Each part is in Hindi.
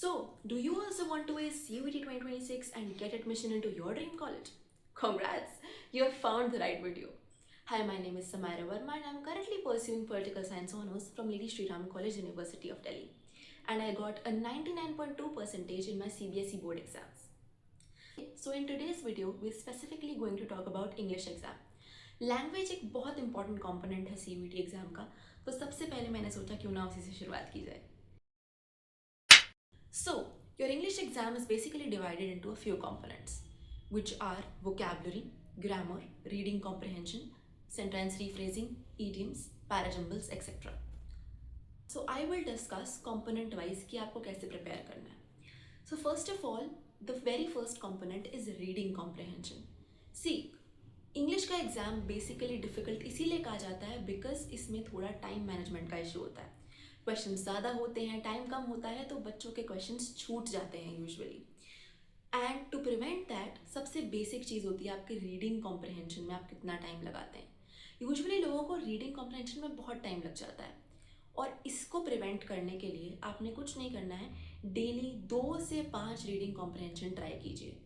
Do you also want to ace CUET 2026 and get admission into your dream college? Congrats! You have found the right video. Hi, my name is Samira Verma and I'm currently pursuing political science honors from Lady Shri Ram College, University of Delhi. And I got a 99.2 percentage in my CBSE board exams. So in today's video, we're specifically going to talk about English exam. Language एक बहुत इंपॉर्टेंट कंपोनेंट है सीयूईटी एग्जाम का, तो सबसे पहले मैंने सोचा क्यों ना उसी से शुरुआत की जाए. So, your English exam is basically divided into a few components, which are vocabulary, grammar, reading comprehension, sentence rephrasing, idioms, parajumbles, etc. So, I will discuss component wise कि आपको कैसे prepare करना है. So, first of all, the very first component is reading comprehension. See, English का एग्ज़ाम बेसिकली डिफ़िकल्ट इसीलिए कहा जाता है बिकॉज इसमें थोड़ा टाइम मैनेजमेंट का इशू होता है. क्वेश्चन ज़्यादा होते हैं, टाइम कम होता है, तो बच्चों के क्वेश्चंस छूट जाते हैं usually. And to prevent that, सबसे बेसिक चीज़ होती है आपके रीडिंग कॉम्प्रहेंशन में आप कितना टाइम लगाते हैं. यूजुअली लोगों को रीडिंग कॉम्प्रहेंशन में बहुत टाइम लग जाता है, और इसको प्रिवेंट करने के लिए आपने कुछ नहीं करना है. डेली 2 से 5 रीडिंग कॉम्प्रहेंशन ट्राई कीजिए,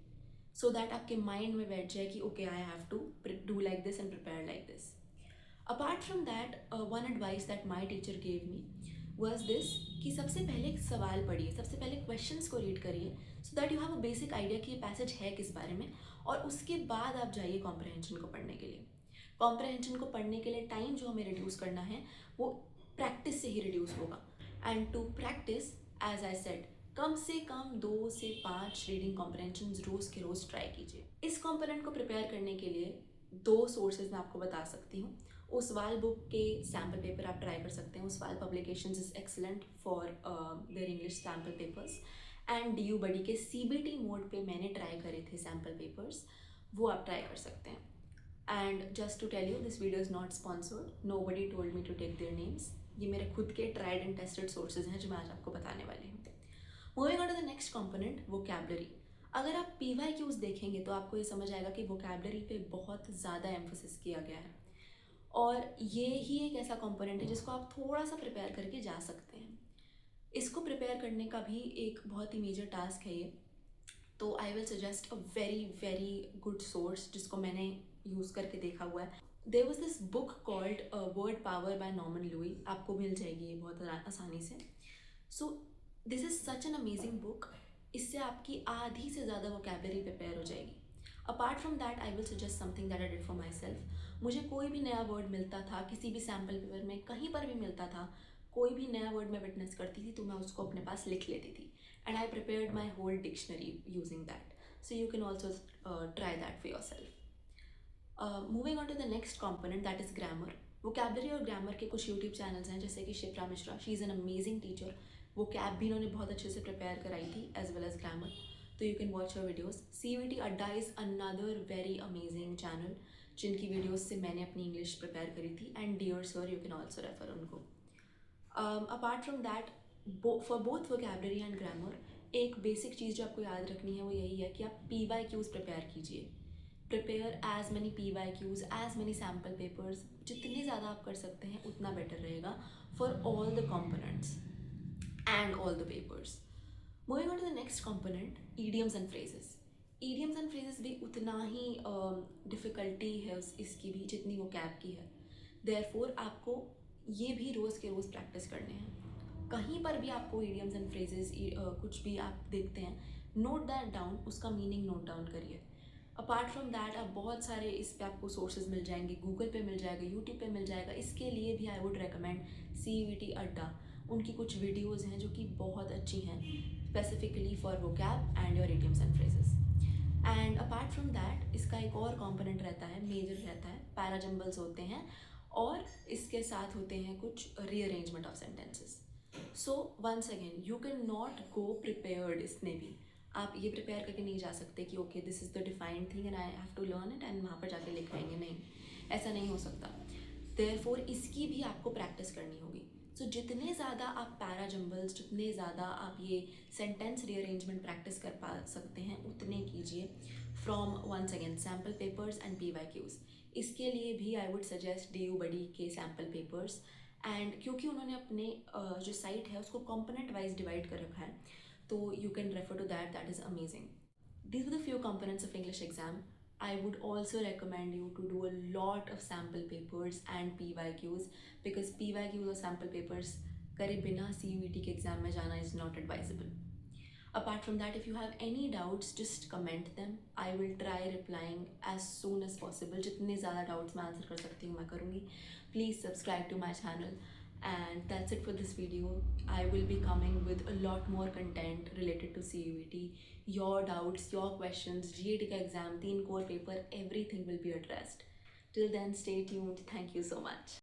सो दैट आपके माइंड में बैठ जाए कि okay I have to do like this and prepare like this. Apart from that, one advice that my teacher gave me was this कि सबसे पहले एक सवाल पढ़िए, सबसे पहले क्वेश्चंस को रीड करिए, so that you have a basic idea कि ये पैसेज है किस बारे में, और उसके बाद आप जाइए कॉम्प्रहेंशन को पढ़ने के लिए. कॉम्प्रहेंशन को पढ़ने के लिए टाइम जो हमें रिड्यूस करना है वो प्रैक्टिस से ही रिड्यूस होगा. And to practice, as I said, कम से कम 2 से 5 रीडिंग कॉम्प्रहेंशन रोज के रोज ट्राई कीजिए. इस कॉम्पोनेंट को प्रिपेयर करने के लिए 2 सोर्सेज मैं आपको बता सकती हूँ. ओसवाल बुक के सैम्पल पेपर आप ट्राई कर सकते हैं. Oswal publications is excellent for their English sample papers. And DU buddy के CBT मोड पे मैंने ट्राई करे थे सैम्पल पेपर्स, वो आप ट्राई कर सकते हैं. And just to tell you, this video is not sponsored, nobody told me to take their names. ये मेरे खुद के ट्राइड एंड टेस्टेड सोर्सेज हैं जो मैं आज आपको बताने वाली हूँ. Moving on to the next component, vocabulary. अगर आप PYQs देखेंगे तो आपको ये समझ आएगा कि वोकैबलरी पे बहुत ज़्यादा एम्फोसिस किया गया है, और ये ही एक ऐसा कंपोनेंट है जिसको आप थोड़ा सा प्रिपेयर करके जा सकते हैं. इसको प्रिपेयर करने का भी एक बहुत ही मेजर टास्क है ये. तो I will suggest a very very good source जिसको मैंने यूज़ करके देखा हुआ है. There was this book called word power by Norman Lewis. आपको मिल जाएगी ये बहुत आसानी से. So this is such an amazing book. इससे आपकी आधी से ज़्यादा वोकैबलरी प्रिपेयर हो जाएगी. Apart from that, I will suggest something that I did for myself. मुझे कोई भी नया वर्ड मिलता था, किसी भी सैम्पल पेपर में कहीं पर भी मिलता था, कोई भी नया वर्ड मैं विटनेस करती थी तो मैं उसको अपने पास लिख लेती थी. And I prepared my whole dictionary using that. So you can also try that for yourself. Moving on to the next component, that is grammar. Vocabulary और ग्रामर के कुछ यूट्यूब चैनल्स हैं जैसे कि Shipra Mishra. She is an amazing teacher. Vocab भी इन्होंने बहुत अच्छे से प्रिपेयर कराई थी, एज वेल एज ग्रामर. तो you can watch your videos. CUET Adda is another very amazing channel जिनकी वीडियोज़ से मैंने अपनी इंग्लिश प्रिपेयर करी थी. And dear sir, you can also refer उनको. Apart from that, for both vocabulary and grammar, एक बेसिक चीज़ जो आपको याद रखनी है वो यही है कि आप PYQs प्रिपेयर कीजिए. Prepare as many PYQs, as many sample papers. जितने ज़्यादा आप कर सकते हैं उतना बेटर रहेगा for all the components and all the papers. Moving on to the next component, idioms and phrases. Idioms and phrases भी उतना ही डिफ़िकल्टी है इसकी भी जितनी वो कैब की है. Therefore आपको ये भी रोज़ के रोज़ प्रैक्टिस करने हैं. कहीं पर भी आपको idioms and phrases कुछ भी आप देखते हैं, नोट दैट डाउन, उसका मीनिंग नोट डाउन करिए. अपार्ट फ्रॉम दैट, आप बहुत सारे इस पे आपको सोर्सेज मिल जाएंगे, गूगल पे मिल जाएगा, यूट्यूब पे मिल जाएगा. इसके लिए भी आई वुड रेकमेंड CUET अड्डा. उनकी कुछ वीडियोज़ हैं जो कि बहुत अच्छी हैं, specifically for vocab and your idioms and phrases. And apart from that, इसका एक और कॉम्पोनेंट रहता है, मेजर रहता है, पैराजम्बल्स होते हैं, और इसके साथ होते हैं कुछ rearrangement of sentences. So once again, you can not go prepared. इसमें भी आप ये प्रिपेयर करके नहीं जा सकते कि okay this is the defined thing and I have to learn it and वहाँ पर जाके लिख पाएंगे. नहीं, ऐसा नहीं हो सकता. देयरफॉर इसकी भी आपको प्रैक्टिस करनी होगी. सो जितने ज़्यादा आप पैराजम्बल्स, जितने ज़्यादा आप ये सेंटेंस रीअरेंजमेंट प्रैक्टिस कर पा सकते हैं उतने कीजिए from once again sample papers and PYQs. इसके लिए भी I would suggest DU buddy के सैम्पल पेपर्स. एंड क्योंकि उन्होंने अपने जो साइट है उसको कंपोनेंट वाइज डिवाइड कर रखा है, So you can refer to that. That is amazing. These were the few components of English exam. I would also recommend you to do a lot of sample papers and PYQs, because PYQs or sample papers करे बिना CUET के exam में जाना is not advisable. Apart from that, if you have any doubts, just comment them. I will try replying as soon as possible. जितने ज़्यादा doubts मैं answer कर सकती हूँ मैं करूँगी. Please subscribe to my channel. And that's it for this video. I will be coming with a lot more content related to CUET. Your doubts, your questions, GAT का exam, 3 core paper, everything will be addressed. Till then, stay tuned. Thank you so much.